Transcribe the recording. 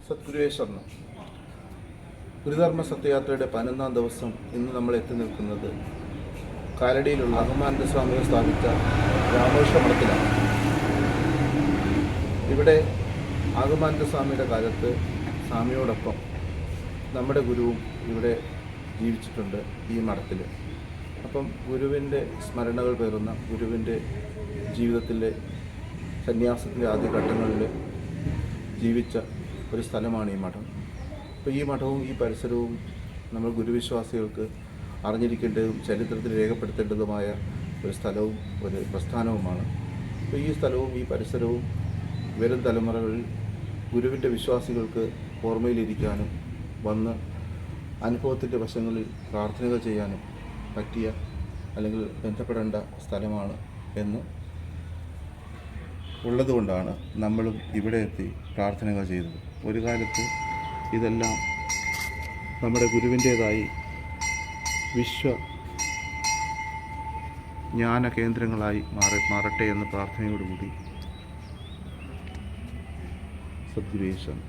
സദ്ഗുരുവേ ശരണം. ഗുരുധർമ്മ സത്യയാത്രയുടെ 11ാം ദിവസം ഇന്ന് നമ്മൾ എത്തി നിൽക്കുന്നത് കാലടിയിലുള്ള ആഗമാനന്ദ സ്വാമികൾ സ്ഥാപിച്ച രാമകൃഷ്ണ മഠത്തിലാണ്. ഇവിടെ ആഗമാനന്ദ സ്വാമിയുടെ കാലത്ത് സ്വാമിയോടൊപ്പം നമ്മുടെ ഗുരുവും ഇവിടെ ജീവിച്ചിട്ടുണ്ട് ഈ മഠത്തിൽ. അപ്പം ഗുരുവിൻ്റെ സ്മരണകൾ പേറുന്ന, ഗുരുവിൻ്റെ ജീവിതത്തിലെ സന്യാസത്തിൻ്റെ ആദ്യഘട്ടങ്ങളിൽ ജീവിച്ച ഒരു സ്ഥലമാണ് ഈ മഠം. അപ്പോൾ ഈ മഠവും ഈ പരിസരവും നമ്മൾ ഗുരുവിശ്വാസികൾക്ക് അറിഞ്ഞിരിക്കേണ്ടതും ചരിത്രത്തിൽ രേഖപ്പെടുത്തേണ്ടതുമായ ഒരു സ്ഥലവും ഒരു പ്രസ്ഥാനവുമാണ്. അപ്പോൾ ഈ സ്ഥലവും ഈ പരിസരവും വരും തലമുറകളിൽ ഗുരുവിൻ്റെ വിശ്വാസികൾക്ക് ഓർമ്മയിലിരിക്കാനും വന്ന് അനുഭവത്തിൻ്റെ വശങ്ങളിൽ പ്രാർത്ഥനകൾ ചെയ്യാനും പറ്റിയ അല്ലെങ്കിൽ ബന്ധപ്പെടേണ്ട സ്ഥലമാണ് എന്ന് ഉള്ളതുകൊണ്ടാണ് നമ്മളും ഇവിടെ എത്തി പ്രാർത്ഥനകൾ ചെയ്തത്. ഒരു കാലത്ത് ഇതെല്ലാം നമ്മുടെ ഗുരുവിൻ്റേതായി ജ്ഞാന കേന്ദ്രങ്ങളായി മാറട്ടെ എന്ന പ്രാർത്ഥനയോടുകൂടി സദ്ഗുരുവേ ശരണം.